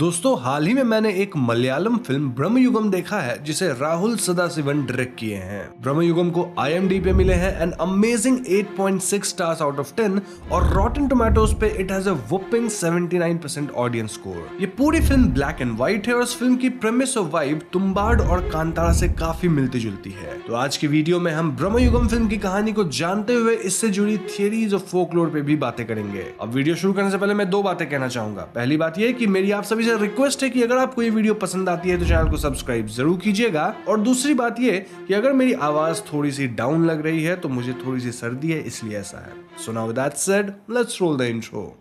दोस्तों हाल ही में मैंने एक मलयालम फिल्म ब्रह्मयुगम देखा है जिसे राहुल सदाशिवन डायरेक्ट किए हैं। ब्रह्मयुगम को IMDb पे मिले हैं an amazing 8.6 stars out of 10 और रॉटन टोमेटोज पे it has a whopping 79% audience score. ये पूरी फिल्म ब्लैक एंड व्हाइट है और इस फिल्म की प्रेमिस और वाइब तुम्बाड़ और कांतारा से काफी मिलती जुलती है। तो आज की वीडियो में हम ब्रह्मयुगम फिल्म की कहानी को जानते हुए इससे जुड़ी थियरीज और फोकलोर पे भी बातें करेंगे। अब वीडियो शुरू करने से पहले मैं दो बातें कहना चाहूंगा। पहली बात यह कि मेरी आप सभी से रिक्वेस्ट है कि अगर आपको ये वीडियो पसंद आती है तो चैनल को सब्सक्राइब जरूर कीजिएगा। और दूसरी बात ये कि अगर मेरी आवाज थोड़ी सी डाउन लग रही है तो मुझे थोड़ी सी सर्दी है, इसलिए ऐसा है। So now with that said, let's roll the intro.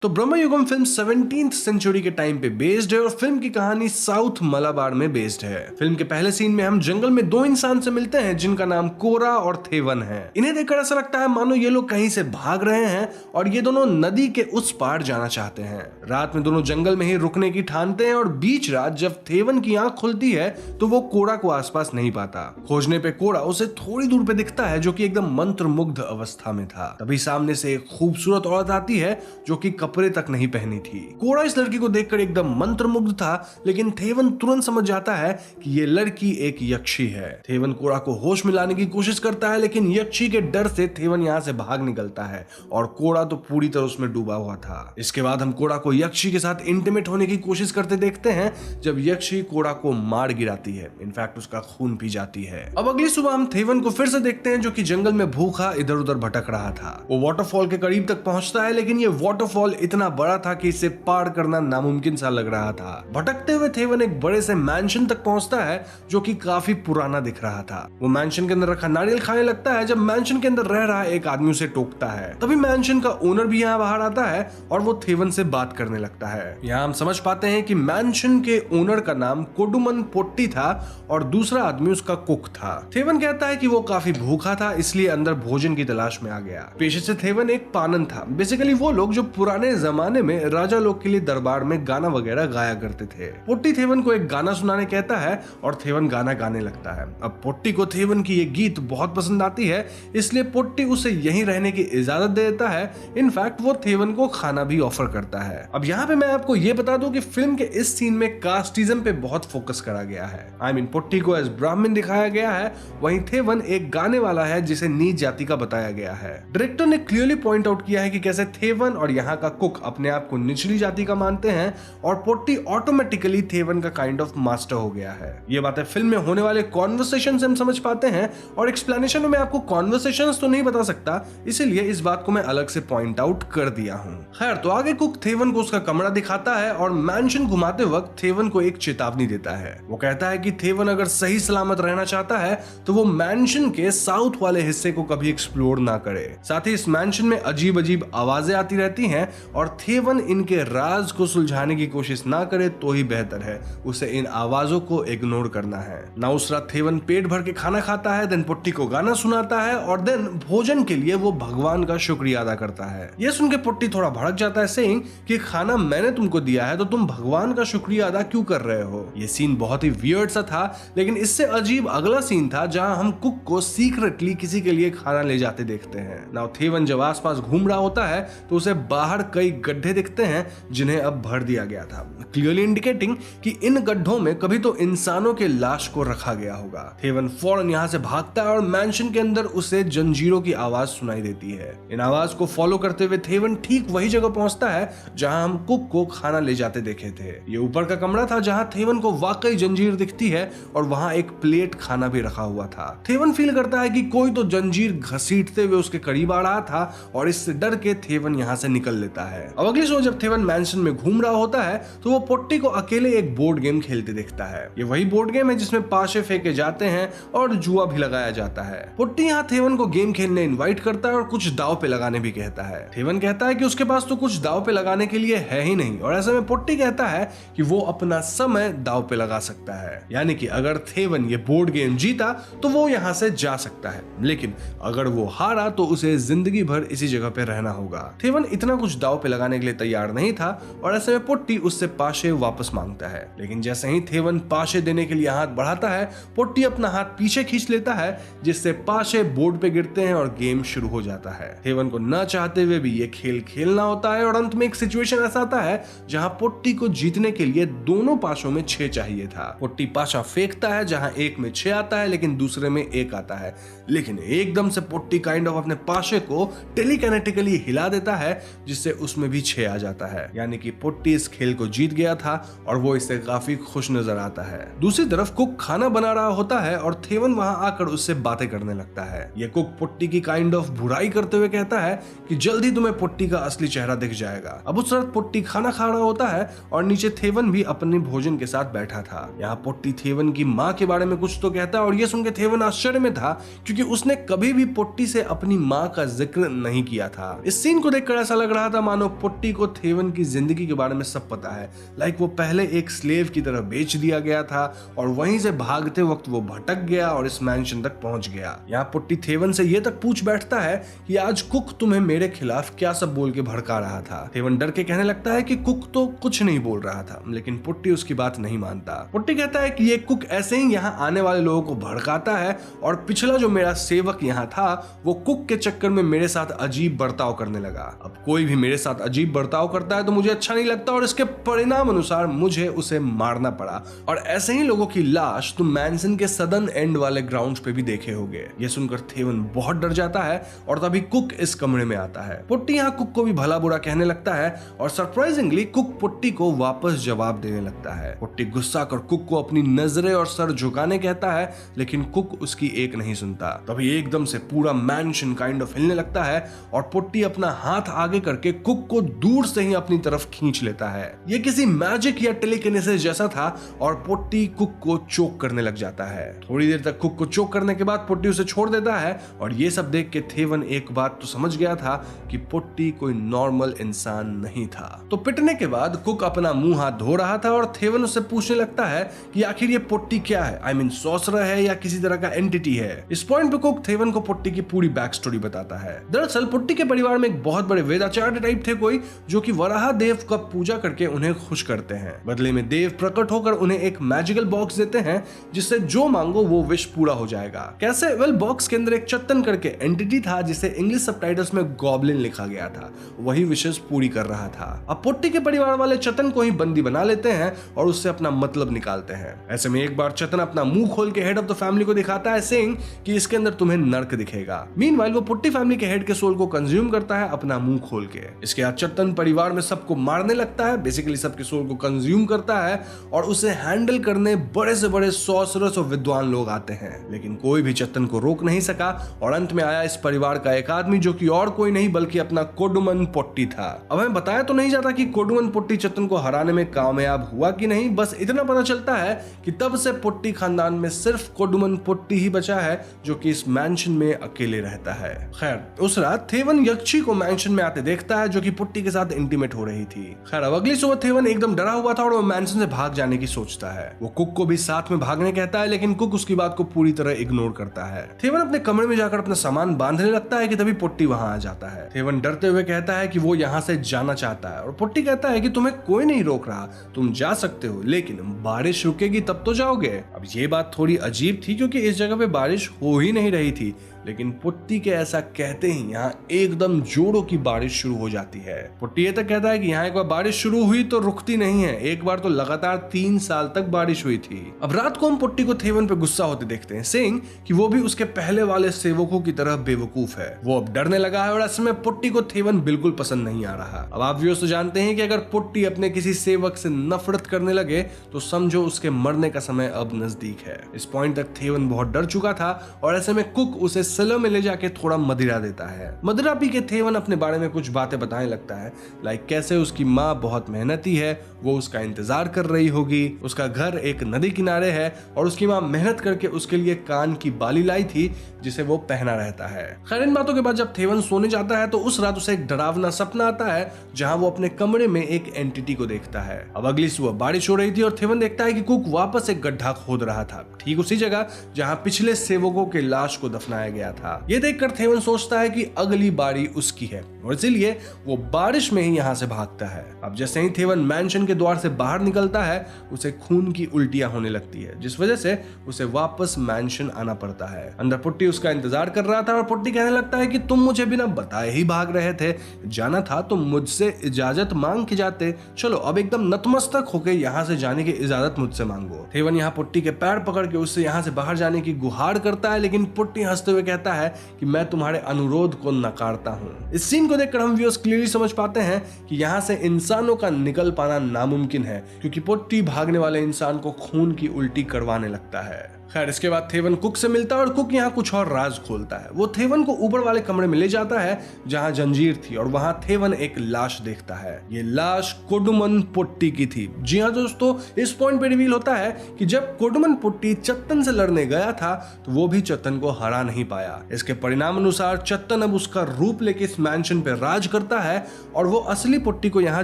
तो ब्रह्मयुगम फिल्म 17th सेंचुरी के टाइम पे बेस्ड है और फिल्म की कहानी साउथ मलाबार में बेस्ड है। फिल्म के पहले सीन में हम जंगल में दो इंसान से मिलते हैं जिनका नाम कोरा और थेवन है। इन्हें देखकर ऐसा लगता है मानो ये लोग कहीं से भाग रहे हैं और ये दोनों नदी के उस पार जाना चाहते हैं। रात में दोनों जंगल में ही रुकने की ठानते हैं और बीच रात जब थेवन की आंख खुलती है तो वो कोरा को आसपास नहीं पाता। खोजने पे कोरा उसे थोड़ी दूर पे दिखता है जो कि एकदम मंत्रमुग्ध अवस्था में था। तभी सामने से एक खूबसूरत औरत आती है जो कि कपड़े तक नहीं पहनी थी। कोरा इस लड़की को देखकर एकदम मंत्रमुग्ध था, लेकिन थेवन तुरंत समझ जाता है कि ये लड़की एक यक्षी है। थेवन कोरा को होश में लाने की कोशिश करता है, लेकिन यक्षी के डर से थेवन यहाँ से भाग निकलता है और कोरा तो पूरी तरह उसमें डूबा हुआ था। इसके बाद हम कोरा को यक्षी के साथ इंटीमेट होने की कोशिश करते देखते हैं जब यक्षी कोरा को मार गिराती है, इनफैक्ट उसका खून पी जाती है। अब अगली सुबह हम थेवन को फिर से देखते हैं जो कि जंगल में भूखा इधर उधर भटक रहा था। वो वाटरफॉल के करीब तक पहुंचता है, लेकिन ये वाटरफॉल इतना बड़ा था कि इसे पार करना नामुमकिन सा लग रहा था। भटकते हुए थेवन एक बड़े से मैंशन तक पहुंचता है जो कि काफी पुराना दिख रहा था। वो मैंशन के अंदर रखा नारियल खाने लगता है जब मैंशन के अंदर रह रहा एक आदमी उसे टोकता है। तभी मैंशन का ओनर भी यहाँ बाहर आता है और वो थेवन से बात करने लगता है। यहाँ हम समझ पाते हैं कि मैंशन के ओनर का नाम कोडुमन पोट्टी था और दूसरा आदमी उसका कुक था। थेवन कहता है कि वो काफी भूखा था, इसलिए अंदर भोजन की तलाश में आ गया। पेशे से थेवन एक पानन था, बेसिकली वो लोग जो पुराने जमाने में राजा लोग के लिए दरबार में गाना वगैरह गाया करते थे। पोट्टी थेवन को एक गाना सुनाने कहता है और थेवन गाना गाने लगता है। अब पोट्टी को थेवन की ये गीत बहुत पसंद आती है, इसलिए पोट्टी उसे यहीं रहने की इजाजत दे देता है। इनफैक्ट वो थेवन को खाना भी ऑफर करता है। अब यहाँ पे मैं आपको ये बता दूं कि फिल्म के इस सीन में कास्टिज्म पे बहुत फोकस करा गया है। आई मीन पोट्टी को एज ब्राह्मण दिखाया गया है, वहीं थेवन एक गाने वाला है जिसे नीच जाति का बताया गया है। डायरेक्टर ने क्लियरली पॉइंट आउट किया है कि कैसे थेवन और यहाँ का कुक अपने आप को निचली जाति का मानते हैं और पोट्टी ऑटोमेटिकली थेवन का काइंड ऑफ मास्टर हो गया है। ये बातें फिल्म में होने वाले कॉन्वर्सेशन से हम समझ पाते हैं और एक्सप्लेनेशन में मैं आपको कॉन्वर्सेशंस तो नहीं बता सकता, इसीलिए इस बात को मैं अलग से पॉइंट आउट कर दिया हूं। खैर, तो आगे कुक थेवन को उसका कमरा दिखाता है और मैंशन घुमाते वक्त थेवन को एक चेतावनी देता है। वो कहता है कि थेवन अगर सही सलामत रहना चाहता है तो वो मैंशन के साउथ वाले हिस्से को कभी एक्सप्लोर ना करे। साथ ही इस मैंशन में अजीब अजीब आवाजें आती रहती हैं और थेवन इनके राज को सुलझाने की कोशिश ना करे तो ही बेहतर है। उसे इन आवाजों को इग्नोर करना है। ना उस रात थेवन पेट भर के खाना खाता है, देन पोट्टी को गाना सुनाता है और देन भोजन के लिए वो भगवान का शुक्रिया अदा करता है। ये सुन के पोट्टी थोड़ा भड़क जाता है, सेइंग कि खाना मैंने तुमको दिया है तो तुम भगवान का शुक्रिया अदा क्यों कर रहे हो। ये सीन बहुत ही वियर्ड सा था, लेकिन इससे अजीब अगला सीन था जहां हम कुक को सीक्रेटली किसी के लिए खाना ले जाते देखते हैं। नाउ थेवन जब आसपास घूम रहा होता है तो उसे बाहर कई गड्ढे दिखते हैं जिन्हें अब भर दिया गया था, क्लियरली इंडिकेटिंग कि इन गड्ढों में कभी तो इंसानों के लाश को रखा गया होगा। थेवन फौरन यहाँ से भागता है और मैंशन के अंदर उसे जंजीरों की आवाज सुनाई देती है। इन आवाज को फॉलो करते हुए थेवन ठीक वही जगह पहुंचता है जहां हम कुक को खाना ले जाते देखे थे। ये ऊपर का कमरा था जहां थेवन को वाकई जंजीर दिखती है और वहां एक प्लेट खाना भी रखा हुआ था। थेवन फील करता है कि कोई तो जंजीर घसीटते हुए उसके करीब आ रहा था और इससे डर के थेवन यहाँ से निकल लेता है। अब अगली सुबह जब थेवन मैंशन में घूम रहा होता है तो वो पोट्टी को अकेले एक बोर्ड गेम खेलते देखता है। ये वही बोर्ड गेम है जिसमें पाशे फेंके जाते हैं और जुआ भी लगाया जाता है। पोट्टी यहाँ थेवन को गेम खेलने इनवाइट करता है और कुछ दाव पे लगाने भी कहता है। थेवन कहता है कि उसके पास तो कुछ दाव पे लगाने के लिए है ही नहीं और ऐसे में पोट्टी कहता है कि वो अपना समय दाव पे लगा सकता है, यानी कि अगर थेवन ये बोर्ड गेम जीता तो वो यहाँ से जा सकता है, लेकिन अगर वो हारा तो उसे जिंदगी भर इसी जगह पे रहना होगा। थेवन इतना कुछ दाव दाव पे लगाने के लिए तैयार नहीं था और ऐसे में पोट्टी उससे पाशे वापस मांगता है। लेकिन जैसे ही थेवन पाशे देने के लिए हाथ बढ़ाता है, पोट्टी अपना हाथ पीछे खींच लेता है, जिससे पाशे बोर्ड पे गिरते हैं और गेम शुरू हो जाता है। थेवन को न चाहते हुए भी ये खेल खेलना होता है और अंत में एक सिचुएशन ऐसा आता है जहां पोट्टी को जीतने के लिए दोनों पाशों में 6 चाहिए था। पोट्टी पाशा फेंकता है, जहां एक में 6 आता है लेकिन दूसरे में 1 आता है। लेकिन एकदम से पोट्टी काइंड ऑफ अपने पाशे को टेलीकाइनेटिकली हिला देता है, जिससे उसमें भी 6 आ जाता है। यानी कि पोट्टी इस खेल को जीत गया था और वो इससे काफी खुश नजर आता है। दूसरी तरफ कुक खाना बना रहा होता है और थेवन वहां आकर उससे बातें करने लगता है। ये कुक पोट्टी की काइंड ऑफ बुराई करते हुए कहता है कि जल्दी तुम्हें पोट्टी का असली चेहरा दिख जाएगा। अब उस वक्त पोट्टी खाना खा रहा होता है और नीचे थेवन भी अपने भोजन के साथ बैठा था। यहाँ पोट्टी थेवन की माँ के बारे में कुछ तो कहता है और ये सुनकर थेवन आश्चर्य में था, क्योंकि उसने कभी भी पोट्टी से अपनी माँ का जिक्र नहीं किया था। इस सीन को देखकर ऐसा लग रहा था मानो पोट्टी को थेवन की जिंदगी के बारे में सब पता है। लाइक वो पहले एक स्लेव की तरह बेच दिया गया था और वहीं से भागते वक्त वो भटक गया और इस मैंशन तक पहुंच गया। यहाँ पोट्टी थेवन से ये तक पूछ बैठता है कि आज कुक तुम्हें मेरे खिलाफ क्या सब बोल के भड़का रहा था। थेवन डर के कहने लगता है कि कुक तो कुछ नहीं बोल रहा था, लेकिन पोट्टी उसकी बात नहीं मानता। पोट्टी कहता है कि ये कुक ऐसे ही यहाँ आने वाले लोगों को भड़काता है और पिछला जो मेरा सेवक यहाँ था वो कुक के चक्कर में मेरे साथ अजीब बर्ताव करने लगा। अब कोई भी मेरे साथ अजीब बर्ताव करता है तो मुझे अच्छा नहीं लगता और इसके परिणाम अनुसार मुझे उसे मारना पड़ा। और ऐसे ही लोगों की लाश तुम मैंसन के सदर्न एंड वाले ग्राउंड्स पे भी देखे होंगे। ये सुनकर थेवन बहुत डर जाता है और तभी कुक इस कमरे में आता है। पोट्टी यहाँ कुक को भी भला बुरा कहने लगता है और सरप्राइजिंगली कुक पोट्टी को वापस जवाब देने लगता है। पोट्टी गुस्सा कर कुक को अपनी नजरें और सर झुकाने कहता है, लेकिन कुक उसकी एक नहीं सुनता। तभी एकदम से पूरा मैंशन काइंड ऑफ हिलने लगता है और पोट्टी अपना हाथ आगे करके कुक को दूर से ही अपनी तरफ खींच लेता है। ये किसी मैजिक या टेलीकिनेसिस जैसा था और पोट्टी कुक को चोक करने लग जाता है। थोड़ी देर तक कुक को चोक करने के बाद पोट्टी उसे छोड़ देता है और ये सब देख के थेवन एक बात तो समझ गया था कि पोट्टी कोई नॉर्मल इंसान नहीं था। तो पिटने के बाद कुक अपना मुंह हाथ धो रहा था और थेवन उससे पूछने लगता है कि आखिर ये पोट्टी क्या है, आई मीन सॉर्सरर है या किसी तरह का एंटिटी है। इस पॉइंट पे कुक थेवन को पोट्टी की पूरी बैक स्टोरी बताता है। दरअसल पोट्टी के परिवार में एक बहुत बड़े वेदाचार्य टाइप थे कोई, जो कि वराह देव का पूजा करके उन्हें खुश करते हैं। बदले में देव प्रकट होकर उन्हें एक मैजिकल बॉक्स देते हैं जिससे जो मांगो वो विश पूरा हो जाएगा। कैसे? वेल, बॉक्स के अंदर एक चत्तन करके एंटिटी था जिसे इंग्लिश सबटाइटल्स में गॉब्लिन लिखा गया था। वही विशेष पूरी कर रहा था। अब पोट्टी के परिवार वाले चतन को ही बंदी बना लेते हैं और उससे अपना मतलब निकालते हैं। ऐसे में एक बार चतन अपना मुंह खोल के हेड ऑफ द फैमिली को दिखाता है, सेइंग कि इसके अंदर तुम्हें नर्क दिखेगा। मीनवाइल वो पोट्टी फैमिली के हेड के सोल को कंज्यूम करता है अपना मुंह खोल के। इसके बाद चतन परिवार में सबको मारने लगता है, बेसिकली सबके सोल को कंज्यूम करता है और उसे हैंडल करने बड़े से बड़े सॉर्सरर्स और विद्वान लोग आते हैं, लेकिन कोई भी चतन को रोक नहीं सका और अंत में आया इस परिवार का एक आदमी जो कि और कोई नहीं बल्कि अपना कोडुमन पोट्टी था। अब हमें बताया तो नहीं जाता कि कोडुमन पोट्टी चतन को हराने में कामयाब हुआ कि नहीं, बस इतना पता चलता है कि तब से पोट्टी खानदान में सिर्फ कोडुमन पोट्टी ही बचा है जो कि इस मैंशन में अकेले रहता है। खैर, उस रात थेवन यक्षी को मैंशन में आते देखता है जो कि पोट्टी के साथ इंटीमेट हो रही थी। खैर, अब अगली सुबह थेवन एकदम डरा हुआ था और वो मैंशन से भाग जाने की सोचता है। वो कुक को भी साथ में भागने कहता है, लेकिन कुक उसकी बात को पूरी तरह इग्नोर करता है। थेवन अपने कमरे में जाकर अपना सामान बांधने लगता है कि तभी पोट्टी वहां आ जाता है। थेवन डरते हुए कहता है कि वो यहाँ से जाना चाहता है और पोट्टी कहता है कि तुम्हें कोई नहीं रोक रहा, तुम जा सकते हो, लेकिन बारिश रुकेगी तब तो जाओगे। अब ये बात थोड़ी अजीब थी क्योंकि इस जगह पे बारिश हो ही नहीं रही थी, लेकिन पोट्टी के ऐसा कहते ही यहाँ एकदम जोरों की बारिश शुरू हो जाती है। पोट्टी ये तक कहता है कि यहाँ एक बार बारिश शुरू हुई तो रुकती नहीं है, एक बार तो लगातार 3 साल तक बारिश हुई थी। अब रात को हम पोट्टी को थेवन पे गुस्सा होते देखते हैं, सेइंग कि वो भी उसके पहले वाले सेवकों की तरह बेवकूफ है। वो अब डरने लगा है और ऐसे में पोट्टी को थेवन बिल्कुल पसंद नहीं आ रहा। अब आप व्यूअर्स तो जानते हैं कि अगर पोट्टी अपने किसी सेवक से नफरत करने लगे तो समझो उसके मरने का समय अब नजदीक है। इस पॉइंट तक थेवन बहुत डर चुका था और ऐसे में कुक उसे सेलर में ले जाके थोड़ा मदिरा देता है। मदिरा पी के थेवन अपने बारे में कुछ बातें बताने लगता है, लाइक कैसे उसकी माँ बहुत मेहनती है, वो उसका इंतजार कर रही होगी, उसका घर एक नदी किनारे है और उसकी माँ मेहनत करके उसके लिए कान की बाली लाई थी जिसे वो पहना रहता है। खैर, इन बातों के बाद जब थेवन सोने जाता है तो उस रात उसे एक डरावना सपना आता है जहां वो अपने कमरे में एक एंटिटी को देखता है। अब अगली सुबह बारिश हो रही थी और थेवन देखता है कि कुक वापस एक गड्ढा खोद रहा था, ठीक उसी जगह जहां पिछले सेवकों के लाश को दफनाया गया था। ये देखकर थेवन सोचता है कि अगली बारी उसकी है। और इसीलिए वो बारिश में ही यहाँ से भागता है। अब जैसे ही थेवन मैंशन के द्वार से बाहर निकलता है उसे खून की उल्टियां होने लगती है, जिस वजह से उसे वापस मैंशन आना पड़ता है। अंदर पुट्टी उसका इंतजार कर रहा था और पुट्टी कहने लगता है कि तुम मुझे बिना बताए ही भाग रहे थे, जाना था तो मुझसे इजाजत मांग के जाते, चलो अब एकदम नतमस्तक होकर यहाँ से जाने की इजाजत मुझसे मांगो। थेवन यहाँ पुट्टी के पैर पकड़ के उससे यहाँ से बाहर जाने की गुहार करता है, लेकिन पुट्टी हंसते हुए कहता है कि मैं तुम्हारे अनुरोध को नकारता हूँ। इस सीन को देखकर हम व्यूअर्स क्लियरली समझ पाते हैं कि यहाँ से इंसानों का निकल पाना नामुमकिन है, क्योंकि पुट्टी भागने वाले इंसान को खून की उल्टी करवाने लगता है। खैर इसके बाद थेवन कुक से मिलता है और कुक यहाँ कुछ और राज खोलता है। वो थेवन को ऊपर वाले कमरे में ले जाता है जहाँ जंजीर थी और वहाँ थेवन एक लाश देखता है। ये लाश कोडुमन पुट्टी की थी। जी हाँ दोस्तों, इस पॉइंट पे रिवील होता है कि जब कोडुमन पुट्टी चत्तन से लड़ने गया था तो वो भी चत्तन को हरा नहीं पाया। इसके परिणाम अनुसार चत्तन अब उसका रूप लेके इस मैंशन पे राज करता है और वो असली पुट्टी को यहाँ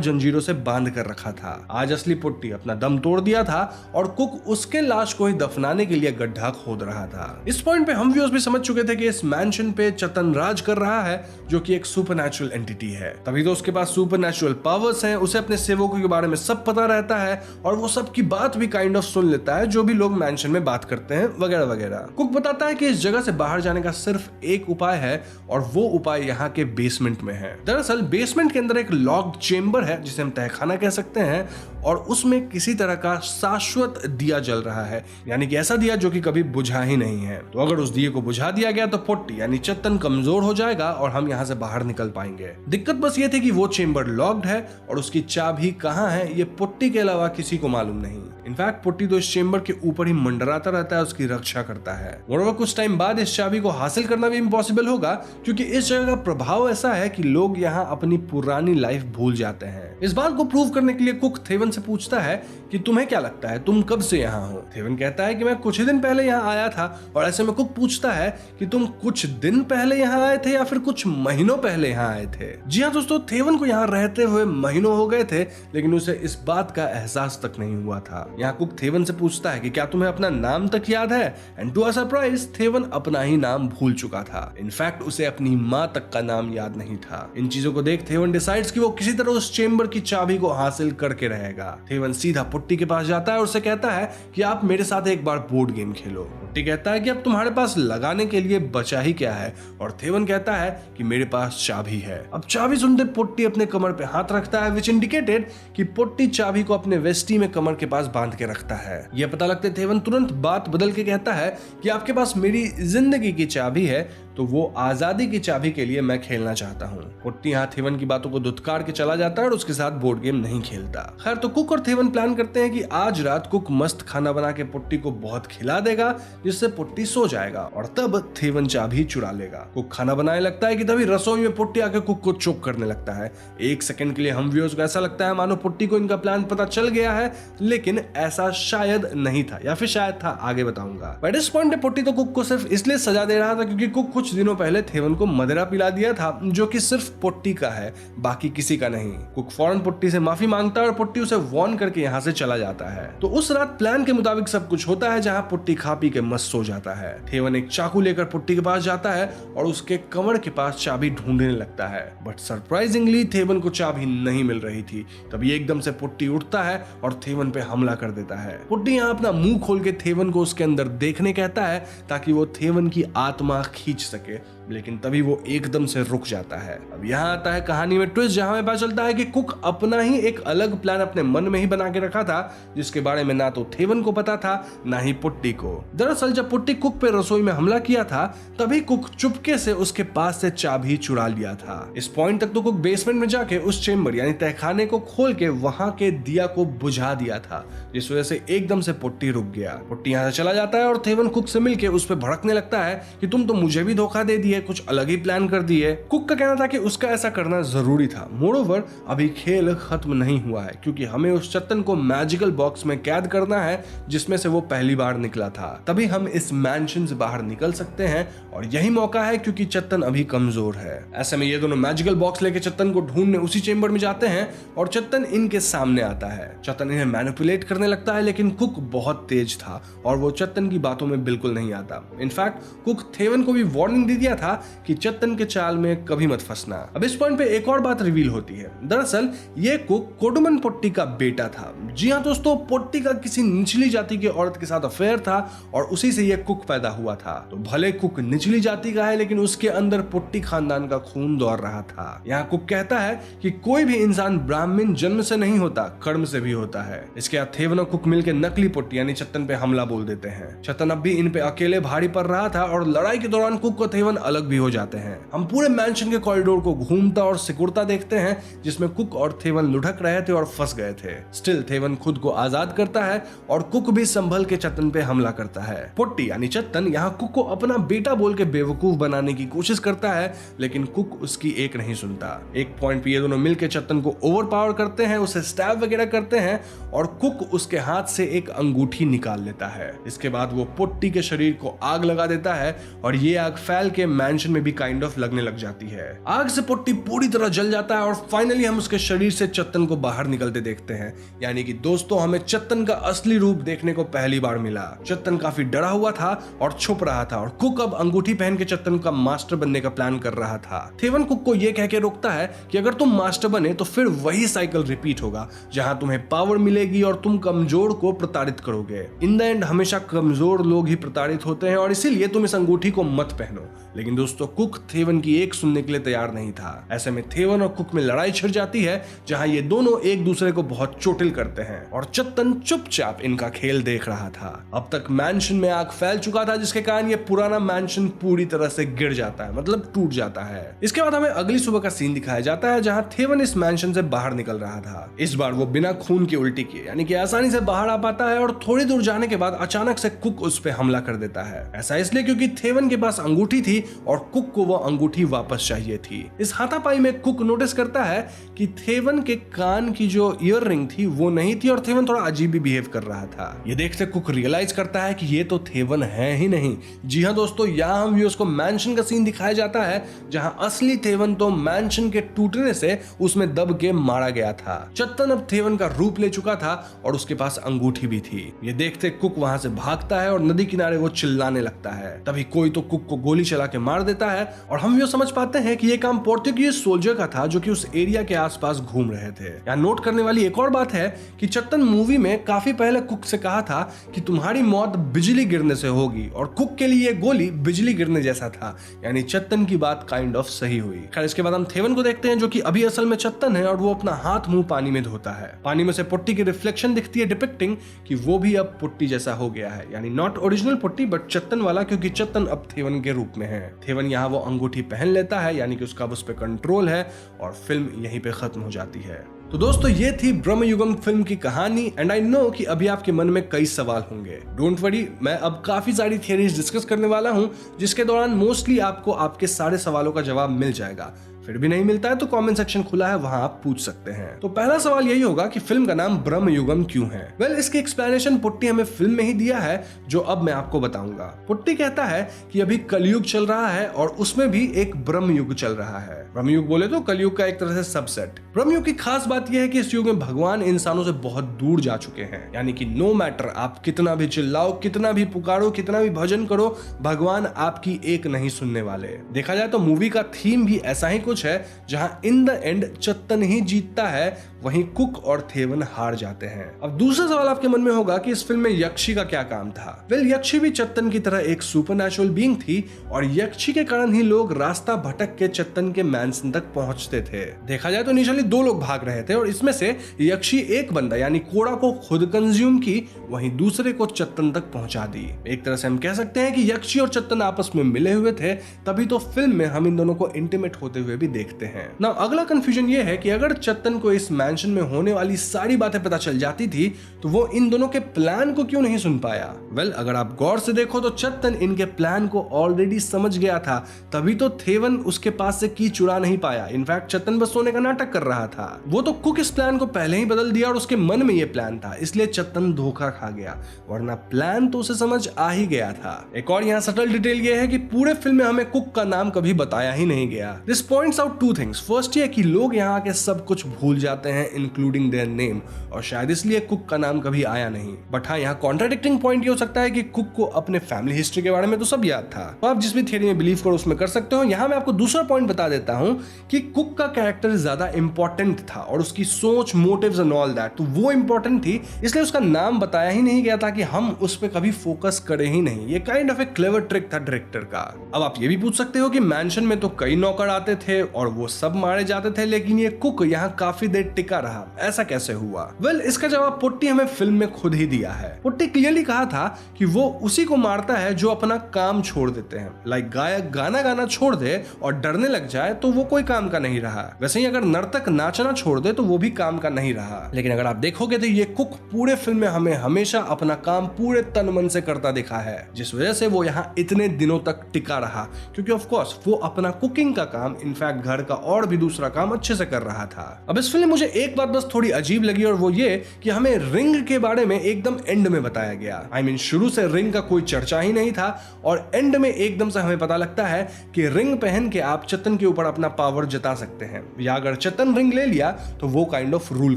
जंजीरों से बांध कर रखा था। आज असली पुट्टी अपना दम तोड़ दिया था और कुक उसके लाश को ही दफनाने के लिए गड्ढा खोद रहा था। इस पॉइंट पे हम व्यूअर्स भी समझ चुके थे कि इस मैंशन पे चतन राज कर रहा है, जो कि एक सुपरनैचुरल एंटिटी है। तभी तो उसके पास सुपरनैचुरल पावर्स हैं, उसे अपने सेवकों के बारे में सब पता रहता है और वो सबकी बात भी काइंड ऑफ सुन लेता है, जो भी लोग मैंशन में बात करते हैं वगैरह वगैरह। कुक बताता है कि इस जगह से बाहर जाने का सिर्फ एक उपाय है और वो उपाय यहाँ के बेसमेंट में है। दरअसल बेसमेंट के अंदर एक लॉक्ड चेंबर है जिसे हम तहखाना कह सकते हैं और उसमें किसी तरह का शाश्वत दिया जल रहा है, यानी कि ऐसा दिया जो कि कभी बुझा ही नहीं है। तो अगर उस दिए को बुझा दिया गया तो पुट्टी यानी चत्तन कमजोर हो जाएगा और हम यहाँ से बाहर निकल पाएंगे। दिक्कत बस ये थी कि वो चेंबर लॉक्ड है और उसकी चाबी कहाँ है ये पुट्टी के अलावा किसी को मालूम नहीं। इनफैक्ट पुट्टी तो इस चेंबर के ऊपर ही मंडराता रहता है, उसकी रक्षा करता है। मोreover कुछ टाइम बाद इस चाबी को हासिल करना भी इम्पॉसिबल होगा, क्योंकि इस जगह का प्रभाव ऐसा है कि लोग यहाँ अपनी पुरानी लाइफ भूल जाते हैं। इस बात को प्रूव करने के लिए कुक थेवन से पूछता है कि तुम्हें क्या लगता है, तुम कब से यहाँ हो? थेवन कहता है कि मैं कुछ ही दिन पहले यहाँ आया था। और ऐसे में कुक पूछता है कि तुम कुछ दिन पहले यहाँ आए थे या फिर कुछ महीनों पहले यहाँ आए थे? जी हाँ दोस्तों, थेवन को यहाँ रहते हुए महीनों हो गए थे, लेकिन उसे इस बात का एहसास तक नहीं हुआ था। यहाँ कुक थेवन से पूछता है कि क्या तुम्हें अपना नाम तक याद है? एंड टू अ सरप्राइज थेवन अपना ही नाम भूल चुका था। इनफैक्ट उसे अपनी माँ तक का नाम याद नहीं था। इन चीजों को देख थेवन डिसाइड्स कि वो किसी तरह उस चेंबर की चाबी को हासिल करके रहेगा। थेवन सीधा पुट्टी के पास जाता है और उसे कहता है कि आप मेरे साथ एक बार बोर्ड गेम खेलो। पुट्टी कहता है कि अब तुम्हारे पास लगाने के लिए बचा ही क्या है, और थेवन कहता है कि मेरे पास चाबी है। अब चाबी सुनते पुट्टी अपने कमर पे हाथ रखता है, विच इंडिकेटेड कि पुट्टी चाबी को अपने वेस्टी में कमर के पास बांध के रखता है। यह पता लगते थेवन तुरंत बात बदल के कहता है कि आपके पास मेरी जिंदगी की चाबी है, तो वो आजादी की चाबी के लिए मैं खेलना चाहता हूँ। पुट्टी यहाँ थेवन की बातों को धुतकार के चला जाता है और उसके साथ बोर्ड गेम नहीं खेलता। खैर तो कुक और थेवन प्लान करते हैं कि आज रात कुक मस्त खाना बना के पुट्टी को बहुत खिला देगा, जिससे पुट्टी सो जाएगा और तब थेवन चाबी चुरा लेगा। कुक खाना बनाने लगता है कि तभी रसोई में पुट्टी आके कुक को चोक करने लगता है। एक सेकंड के लिए हम व्यूअर्स को ऐसा लगता है मानो पुट्टी को इनका प्लान पता चल गया है, लेकिन ऐसा शायद नहीं था, या फिर शायद था, आगे बताऊंगा। बट इस पॉइंट पे पुट्टी तो कुक को सिर्फ इसलिए सजा दे रहा था क्योंकि कुक कुछ दिनों पहले थेवन को मदिरा पिला दिया था, जो कि सिर्फ पुट्टी का है, बाकी किसी का नहीं। कुक फौरन पुट्टी से माफी मांगता है और पुट्टी उसे वार्न करके यहाँ से चला जाता है। तो उस रात प्लान के मुताबिक सब कुछ होता है, जहाँ पुट्टी खा पी के मस्त सो जाता है। थेवन एक चाकू लेकर पुट्टी के पास जाता है और उसके कमर के पास चाबी ढूंढने लगता है, बट सरप्राइजिंगली थेवन को चाबी नहीं मिल रही थी। तभी एकदम से पुट्टी उठता है और थेवन पे हमला कर देता है। पुट्टी यहाँ अपना मुंह खोल के थेवन को उसके अंदर देखने कहता है ताकि वो थेवन की आत्मा खींच सके, लेकिन तभी वो एकदम से रुक जाता है। अब यहाँ आता है कहानी में ट्विस्ट, जहां हमें पता चलता है कि कुक अपना ही एक अलग प्लान अपने मन में ही बना के रखा था, जिसके बारे में ना तो थेवन को पता था ना ही पुट्टी को। दरअसल जब पुट्टी कुक पे रसोई में हमला किया था, तभी कुक चुपके से उसके पास से चाबी चुरा लिया था। इस पॉइंट तक तो कुक बेसमेंट में जाके उस चेंबर यानी तहखाने को खोल के वहां के दिया को बुझा दिया था, जिस वजह से एकदम से पुट्टी रुक गया। पुट्टी यहाँ से चला जाता है और थेवन कुक से मिलके उस पर भड़कने लगता है कि तुम तो मुझे भी धोखा दे दिए, कुछ अलग ही प्लान कर दिए। कुक का कहना था कि उसका ऐसा करना जरूरी था। मोरोवर अभी खेल खत्म नहीं हुआ है, क्योंकि हमें उस चत्तन को मैजिकल बॉक्स में कैद करना है जिसमें से वो पहली बार निकला था। तभी हम इस मैंशन से बाहर निकल सकते हैं और यही मौका है क्योंकि चत्तन अभी कमजोर है। ऐसे में ये दोनों मैजिकल बॉक्स लेके चत्तन को ढूंढने उसी चेंबर में जाते हैं और चत्तन इनके सामने आता है। चत्तन इन्हें मैनिपुलेट करने लगता है, लेकिन कुक बहुत तेज था और वो चत्तन की बातों में बिल्कुल नहीं आता। इनफैक्ट कुक थेवन को भी वार्निंग दे दिया था था कि चत्तन के चाल में कभी मत फंसना। अब इस पॉइंट पे एक और बात रिवील होती है। दरअसल ये कुक कोडुमन पोट्टी का बेटा था। जी हाँ दोस्तों, पोट्टी का किसी निचली जाति की औरत के साथ अफेयर था और उसी से ये कुक पैदा हुआ था। तो भले कुक निचली जाति का है, लेकिन उसके अंदर पोट्टी खानदान का खून दौड़ रहा था। यहाँ कुक कहता है कि कोई भी इंसान ब्राह्मण जन्म से नहीं होता, कर्म से भी होता है। इसके बाद थेवन और कुक मिलकर नकली पोट्टी यानी चत्तन पे हमला बोल देते हैं। चत्तन अब भी इन पे अकेले भारी पड़ रहा था और लड़ाई के दौरान कुक और थेवन अलग भी हो जाते हैं। हम पूरे मैंशन के कॉरिडोर को घूमता और सिकुड़ता देखते हैं, जिसमें कुक और थेवन लुढ़क रहे थे और फंस गए थे। स्टिल थेवन खुद को आजाद करता है और कुक भी संभल के चत्तन पे हमला करता है। पोट्टी यानी चत्तन यहाँ कुक को अपना बेटा बोल के बेवकूफ बनाने की कोशिश करता है, लेकिन कुक उसकी एक नहीं सुनता। एक पॉइंट पे ये दोनों मिलकर चत्तन को ओवरपावर करते हैं, उसे स्टैब वगैरह करते हैं और कुक उसके हाथ से एक अंगूठी निकाल लेता है। इसके बाद वो पोट्टी के शरीर को आग लगा देता है और ये आग फैल के मैंशन में भी काइंड ऑफ लगने लग जाती है। आग से पोट्टी पूरी तरह जल जाता है और फाइनली हम उसके शरीर से चत्तन को बाहर निकलते देखते हैं। यानी कि दोस्तों, हमें चत्तन का असली रूप देखने को पहली बार मिला। चत्तन काफी डरा हुआ था और छुप रहा था और कुक अब अंगूठी पहन के चत्तन का मास्टर बनने का प्लान कर रहा था। थेवन कुक को यह कह के रोकता है कि अगर तुम मास्टर बने तो फिर वही साइकिल रिपीट होगा, जहां तुम्हें पावर मिलेगी और तुम कमजोर को प्रताड़ित करोगे। इन द एंड हमेशा कमजोर लोग ही प्रताड़ित होते हैं और इसीलिए तुम इस अंगूठी को मत पहनो। लेकिन दोस्तों, कुक थेवन की एक सुनने के लिए तैयार नहीं था। ऐसे में थेवन और कुक में लड़ाई छिड़ जाती है, जहां ये दोनों एक दूसरे को बहुत चोटिल करते हैं और चत्तन चुपचाप इनका खेल देख रहा था। अब तक मैंशन में आग फैल चुका था, जिसके कारण ये पुराना मैंशन पूरी तरह से गिर जाता है, मतलब टूट जाता है। इसके बाद हमें अगली सुबह का सीन दिखाया जाता है, जहां थेवन इस मैंशन से बाहर निकल रहा था। इस बार वो बिना खून की उल्टी किए यानी कि आसानी से बाहर आ पाता है और थोड़ी दूर जाने के बाद अचानक से कुक उस पे हमला कर देता है। ऐसा इसलिए क्योंकि थेवन के पास अंगूठी थी और कुक को वो अंगूठी वापस चाहिए थी। इस हाथापाई में कुक नोटिस करता है कि थेवन के कान की जो ईयर रिंग थी वो नहीं थी और थेवन थोड़ा अजीब भी बिहेव कर रहा था। ये देखते कुक रियलाइज करता है कि ये तो थेवन है ही नहीं। जी हाँ दोस्तों, यहाँ हम व्यूअर्स को मैंशन का सीन दिखाया जाता है, जहां असली थेवन तो मैंशन के टूटने से उसमें दब के मारा गया था। चत्तन अब थेवन का रूप ले चुका था और उसके पास अंगूठी भी थी। ये देखते कुक वहां से भागता है और नदी किनारे वो चिल्लाने लगता है। तभी कोई तो कुक को गोली चला के मार देता है और हम ये समझ पाते हैं कि ये काम पोर्तुगीज सोल्जर का था, जो कि उस एरिया के आसपास घूम रहे थे। यहाँ नोट करने वाली एक और बात है कि चत्तन मूवी में काफी पहले कुक से कहा था कि तुम्हारी मौत बिजली गिरने से होगी, और कुक के लिए गोली बिजली गिरने जैसा था। यानी चत्तन की बात काइंड ऑफ सही हुई। खैर, इसके बाद हम थेवन को देखते हैं, जो कि अभी असल में चत्तन है और वो अपना हाथ मुंह पानी में धोता है। पानी में से पुट्टी की रिफ्लेक्शन दिखती है, डिपिक्टिंग कि वो भी अब पुट्टी जैसा हो गया है। यानी नॉट ओरिजिनल पुट्टी बट चत्तन वाला, क्योंकि चत्तन अब थेवन के रूप में है। थेवन यहाँ वो अंगूठी पहन लेता है, यानी कि उसका उस पर कंट्रोल है और फिल्म यहीं पे खत्म हो जाती है। तो दोस्तों, ये थी ब्रह्मयुगम फिल्म की कहानी एंड आई नो कि अभी आपके मन में कई सवाल होंगे। डोंट वरी, मैं अब काफी सारी थियरीज डिस्कस करने वाला हूं, जिसके दौरान मोस्टली आपको आपके सारे सवालों का जवाब मिल जाएगा। फिर भी नहीं मिलता है तो कमेंट सेक्शन खुला है, वहां आप पूछ सकते हैं। तो पहला सवाल यही होगा कि फिल्म का नाम ब्रह्मयुगम क्यों है? वेल, इसकी एक्सप्लेनेशन पुट्टी हमें फिल्म में ही दिया है, जो अब मैं आपको बताऊंगा। पुट्टी कहता है कि अभी कलयुग चल रहा है और उसमें भी एक ब्रह्मयुग चल रहा है। ब्रह्मयुग बोले तो कलयुग का एक तरह से सबसेट। ब्रह्मयुग की खास बात यह है कि इस युग में भगवान इंसानों से बहुत दूर जा चुके हैं। यानी कि नो मैटर आप कितना भी चिल्लाओ, कितना भी पुकारो, कितना भी भजन करो, भगवान आपकी एक नहीं सुनने वाले। देखा जाए तो मूवी का थीम भी ऐसा ही कुछ है, जहां इन द एंड चत्तन ही जीतता है, वहीं कुक और थेवन हार जाते हैं। अब दूसरा सवाल आपके मन में होगा कि इस फिल्म में यक्षी का क्या काम था? वेल, यक्षी भी चत्तन की तरह एक सुपरनैचुरल बीइंग थी और यक्षी के कारण ही लोग रास्ता भटक के चत्तन के मैंशन तक पहुंचते थे। देखा जाए तो इनिशियली 2 लोग भाग रहे थे और इसमें से यक्षी एक बंदा यानी कोड़ा को खुद कंज्यूम की, वहीं दूसरे को चत्तन तक पहुंचा दी। एक तरह से हम कह सकते हैं कि यक्षी और चत्तन आपस में मिले हुए थे, तभी तो फिल्म में हम इन दोनों को इंटीमेट होते हुए भी देखते हैं। ना अगला कंफ्यूजन ये है कि अगर चत्तन को इस मैंशन में होने वाली सारी बातें पता चल जाती थी तो वो इन दोनों के प्लान को क्यों नहीं सुन पाया? वेल, अगर आप गौर से देखो तो चत्तन इनके प्लान को ऑलरेडी समझ गया था, तभी तो थेवन उसके पास से की चुरा नहीं पाया। इनफैक्ट चत्तन बस सोने का नाटक कर रहा था। वो तो कुक इस प्लान को पहले ही बदल दिया और उसके मन में ये प्लान था, इसलिए चत्तन धोखा खा गया, वरना प्लान तो उसे समझ आ ही गया था। एक और यहाँ सटल डिटेल ये है कि पूरे फिल्म में हमें कुक का नाम कभी बताया ही नहीं गया। This point points out two things. First ये कि लोग यहाँ आके सब कुछ भूल जाते हैं इंक्लूडिंग देयर नेम, और शायद इसलिए कुक का नाम कभी आया नहीं। बट हाँ, यहाँ कॉन्ट्राडिक्टिंग पॉइंट ये हो सकता है कि कुक को अपने फैमिली हिस्ट्री के बारे में तो सब याद था, तो आप जिस भी थियरी में बिलीव करो उसमें कर सकते हो। यहाँ मैं आपको दूसरा पॉइंट बता देता हूँ कि कुक का कैरेक्टर ज्यादा इंपॉर्टेंट था और उसकी सोच, मोटिव्स एंड ऑल दैट, तो वो इंपॉर्टेंट थी, इसलिए उसका नाम बताया ही नहीं गया था कि हम उस पर कभी फोकस करें ही नहीं। ये kind of A clever trick था डायरेक्टर का। अब आप ये भी पूछ सकते हो कि मैंशन में तो कई नौकर आते थे और वो सब मारे जाते थे, लेकिन ये कुक यहाँ काफी देर टिका रहा, ऐसा कैसे हुआ? वेल, इसका जवाब पुट्टी हमें फिल्म में खुद ही दिया है। पुट्टी क्लियरली कहा था कि वो उसी को मारता है जो अपना काम छोड़ देते हैं। लाइक गायक गाना गाना छोड़ दे और डरने लग जाए तो वो कोई काम का नहीं रहा। वैसे ही अगर नर्तक नाचना छोड़ दे तो वो भी काम का नहीं रहा। लेकिन अगर आप देखोगे तो ये कुक पूरे फिल्म में हमें हमेशा अपना काम पूरे तन मन से करता दिखा है, जिस वजह से वो यहाँ इतने दिनों तक टिका रहा, क्योंकि ऑफ कोर्स वो अपना कुकिंग का काम, इनफैक्ट घर का और भी दूसरा काम अच्छे से कर रहा था। अब इस फिल्म में मुझे एक बात बस थोड़ी अजीब लगी, और वो ये कि हमें रिंग के बारे में एकदम एंड में बताया गया। आई मीन शुरू से रिंग का कोई चर्चा ही नहीं था और एंड में एकदम से हमें पता लगता है कि रिंग पहन के आप चेतन के ऊपर अपना पावर जता सकते हैं, या अगर चेतन रिंग ले लिया तो वो काइंड ऑफ रूल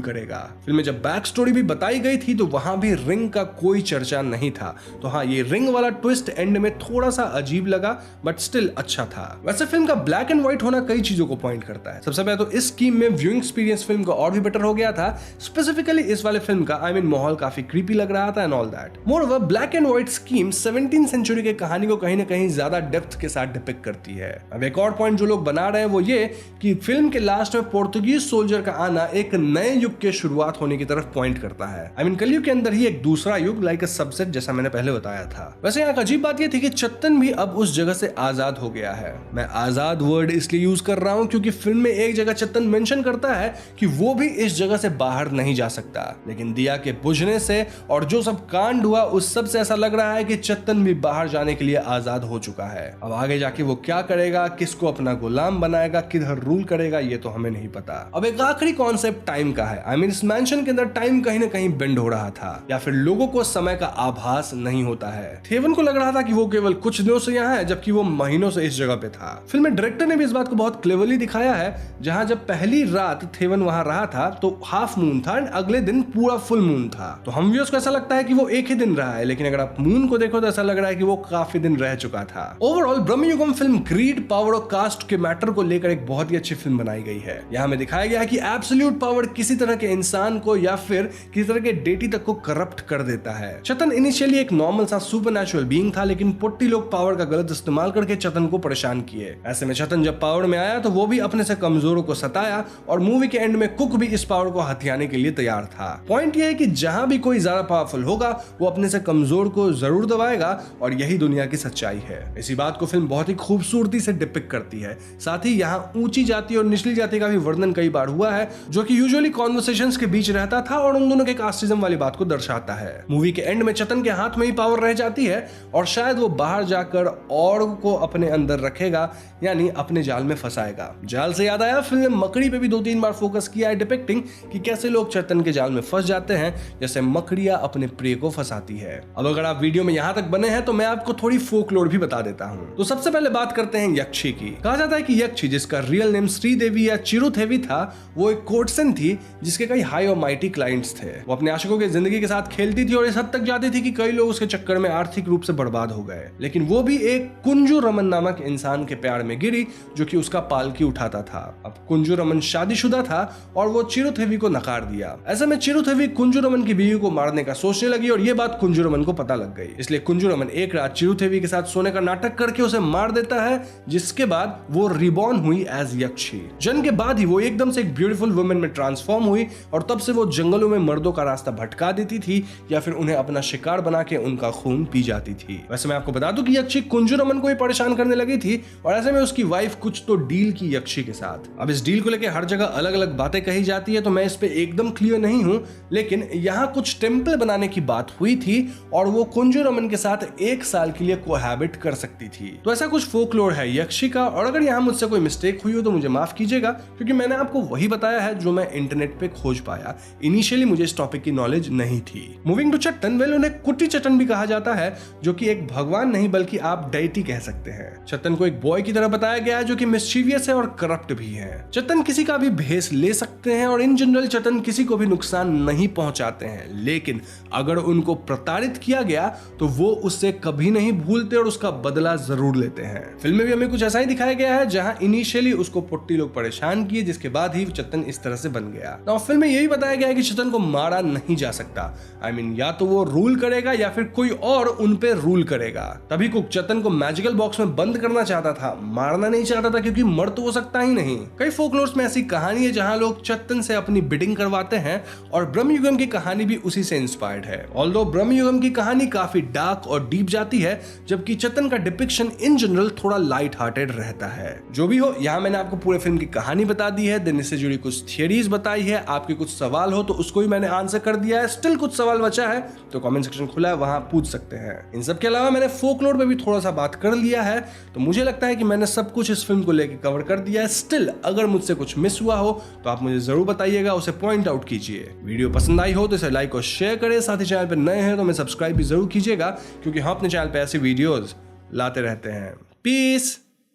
करेगा। फिल्म में जब बैक स्टोरी भी बताई गई थी तो वहां भी रिंग का कोई चर्चा नहीं था। तो हाँ, ये रिंग वाला ट्विस्ट एंड में थोड़ा सा अजीब लगा, बट स्टिल अच्छा था। वैसे फिल्म का ब्लैक एंड व्हाइट होना कई चीजों को पॉइंट करता है। सबसे पहले तो इस स्कीम में व्यूइंग एक्सपीरियंस फिल्म का और भी बेटर हो गया था। स्पेसिफिकली इस वाले फिल्म का माहौल काफी क्रीपी लग रहा था and all that. Moreover, black and white scheme 17th century के कहानी को कहीं ना कहीं ज्यादा डेप्थ के साथ डिपिक्ट करती है। अब एक और पॉइंट जो लोग बना रहे हैं वो ये कि फिल्म के लास्ट में पोर्तुगीज सोल्जर का आना एक नए युग के शुरुआत होने की तरफ पॉइंट करता है। कलयुग के अंदर ही एक दूसरा युग, लाइक अ सबसेट, जैसा मैंने पहले बताया था। वैसे यहाँ अजीब बात ये थी कि चेतन भी अब उस जगह से आजाद हो गया है। मैं आजाद वर्ड इसलिए यूज कर रहा हूँ क्योंकि फिल्म में एक जगह चेतन मेंशन करता है कि वो भी इस जगह से बाहर नहीं जा सकता, लेकिन दिया के बुझने से और जो सब कांड हुआ उस सब से ऐसा लग रहा है कि चेतन भी बाहर जाने के लिए आजाद हो चुका है। अब आगे जाके वो क्या करेगा, किसको अपना गुलाम बनाएगा, किधर रूल करेगा, ये तो हमें नहीं पता। अब एक आखिरी कॉन्सेप्ट टाइम का है। इस मैंशन के अंदर टाइम कहीं ना कहीं बेंड हो रहा था, या फिर लोगों को समय का आभास नहीं होता है। थेवन को लग रहा था कि वो केवल कुछ दिनों से यहाँ है, जबकि वो महीनों से इस जगह पे था। फिल्म में डायरेक्टर ने भी इस बात को बहुत क्लेवरली दिखाया है, जहां जब पहली रात थेवन वहां रहा था तो हाफ मून था एंड अगले दिन पूरा फुल मून था। तो हम व्यूअर्स को ऐसा लगता है कि वो एक ही दिन रहा है, लेकिन अगर आप मून को देखो तो ऐसा लग रहा है कि वो काफी दिन रह चुका था। Overall Bramayugam film greed, power और कास्ट के मैटर को लेकर एक बहुत ही अच्छी फिल्म बनाई गई है। यहाँ में दिखाया गया है कि एब्सोल्यूट पावर किसी तरह के इंसान को या फिर किसी तरह के डेटी तक को करप्ट कर देता है। चेतन इनिशियली एक नॉर्मल सा सुपरनैचुरल बीइंग था, लेकिन पुट्टी लोग पावर का गलत इस्तेमाल करके चेतन को परेशान किए। ऐसे में चेतन जब पावर में आया तो वो भी अपने से कमजोरों को सताया, और मूवी के एंड में कुक भी इस पावर को हथियाने के लिए तैयार था। पॉइंट ये है कि जहां भी कोई ज्यादा पावरफुल होगा वो अपने से कमजोर को जरूर दबाएगा, और यही दुनिया की सच्चाई है। इसी बात को फिल्म बहुत ही खूबसूरती से डिपिक्ट करती है। साथ ही यहाँ ऊंची जाति और निचली जाति का भी वर्णन कई बार हुआ है, जो कि यूजुअली कॉन्वर्सेशंस के बीच रहता था और उन दोनों के कास्टिज्म वाली बात को दर्शाता है। मूवी के एंड में चेतन के हाथ में ही पावर रह जाती है, और शायद वो बाहर जाकर और को अपने अंदर रखेगा, यानी अपने जाल में फंसाएगा। जाल से याद आया, फिल्म में मकड़ी पे भी 2-3 बार फोकस किया है, डिपिक्टिंग कि कैसे लोग चेतन के जाल में फंस जाते हैं, जैसे मकड़ियां अपने प्रे को फंसाती है। अब अगर आप वीडियो में यहां तक बने हैं तो मैं आपको थोड़ी फोकलोर भी बता देता हूं। तो सबसे पहले बात करते हैं यक्षी की। कहा जाता है कि यक्षी, जिसका रियल नेम श्रीदेवी या चिरुथेवी था, वो एक कोर्टसन थी जिसके कई हाई और माइटी क्लाइंट्स थे। वो अपने आशिकों की जिंदगी के साथ खेलती थी और इस हद तक जाती थी कि कई लोग उसके चक्कर में आर्थिक रूप से बर्बाद हो गए। लेकिन वो भी एक कुंजू रमन नामक इंसान के प्यार में गिरी, जो कि उसका पालकी उठाता था। अब कुंजू रमन शादीशुदा था और वो चिरुथेवी को नकार दिया। ऐसे में चिरुथेवी कुंजू रमन की बीवी को मारने का सोचने लगी, और ये बात कुंजू रमन को पता लग गई। इसलिए कुंजू रमन एक रात चिरुथेवी के साथ सोने का नाटक करके उसे मार देता है, जिसके बाद वो रिबॉर्न हुई एज यक्षी। जन्म के बाद ही वो एकदम से एक ब्यूटीफुल वुमेन में ट्रांसफॉर्म हुई, और तब से वो जंगलों में मर्दों का रास्ता भटका देती थी या फिर उन्हें अपना शिकार बना के उनका खून पी जाती थी। वैसे मैं आपको बता दूं कि यक्षी कुंजू रमन को ही परेशान करने लगी थी, और ऐसे में उसकी वाइफ कुछ तो डील की यक्षी के साथ। अब इस डील को लेकर हर जगह अलग अलग बातें कही जाती है, तो मैं इस पे एकदम क्लियर नहीं हूं, लेकिन यहाँ कुछ टेम्पल बनाने की बात हुई थी और वो कुंजू रमन के साथ 1 साल के लिए कोहैबिट कर सकती थी। तो ऐसा कुछ फोकलोर है यक्षी का, और अगर यहाँ मुझसे कोई मिस्टेक हुई हो तो मुझे माफ कीजिएगा, क्योंकि मैंने आपको वही बताया है जो मैं इंटरनेट पे खोज पाया। इनिशियली मुझे इस टॉपिक की नॉलेज नहीं थी। मूविंग टू चेतन, वेल उन्हें कुटी चेतन भी कहा जाता है, जो कि एक भगवान नहीं बल्कि आप डेटी कह सकते हैं। चेतन को एक बॉय की तरह बताया गया है जो कि मिस्चीवियस मिस्चीवियस है और करप्ट भी है। चेतन किसी का भी भेष ले सकते हैं और इन जनरल चेतन किसी को भी नुकसान नहीं पहुंचाते हैं, लेकिन अगर उनको प्रताड़ित किया गया तो वो उससे कभी नहीं भूलते और उसका बदला जरूर लेते हैं। फिल्म में भी हमें कुछ ऐसा ही दिखाया गया है, जहां इनिशियली उसको पुट्टी लोग परेशान किए, जिसके बाद ही चेतन इस तरह से बन गया। नाउ फिल्म में यही बताया गया है कि चेतन को मारा नहीं जा सकता। I mean, या तो वो रूल करेगा या फिर कोई और उन पे रूल करेगा। तभी कुक चेतन को मैजिकल बॉक्स में बंद करना चाहता था, मारना नहीं चाहता था, क्योंकि मर तो हो सकता ही नहीं। कई फोकलोर्स में ऐसी कहानी है जहां लोग चेतन से अपनी बिडिंग करवाते हैं और ब्रह्मयुगम की कहानी भी उसी से इंस्पायर्ड है। ऑल्दो ब्रह्मयुगम की कहानी काफी डार्क और डीप जाती है, जबकि चेतन का डिपिक्शन इन जनरल थोड़ा लाइट हार्टेड रहता है। जो भी हो, यहाँ मैंने आपको पूरे फिल्म की कहानी बता दी है, देन इससे जुड़ी कुछ थियरीज बताई है। आपके कुछ सवाल हो तो उसको भी मैंने आंसर कर दिया है। स्टिल कुछ सवाल बचा है तो कमेंट सेक्शन खुला है, वहां पूछ सकते हैं। इन सब के अलावा मैंने फोकलोर पे भी थोड़ा सा बात कर लिया है, तो मुझे लगता है कि मैंने सब कुछ इस फिल्म को लेकर कवर कर दिया है। स्टिल अगर मुझसे कुछ मिस हुआ हो तो आप मुझे जरूर बताइएगा, उसे पॉइंट आउट कीजिए। वीडियो पसंद आई हो तो इसे लाइक और शेयर करें, साथ ही चैनल पर नए हैं तो हमें सब्सक्राइब भी जरूर कीजिएगा, क्योंकि हम अपने चैनल पर ऐसी वीडियोज लाते रहते हैं। पीस।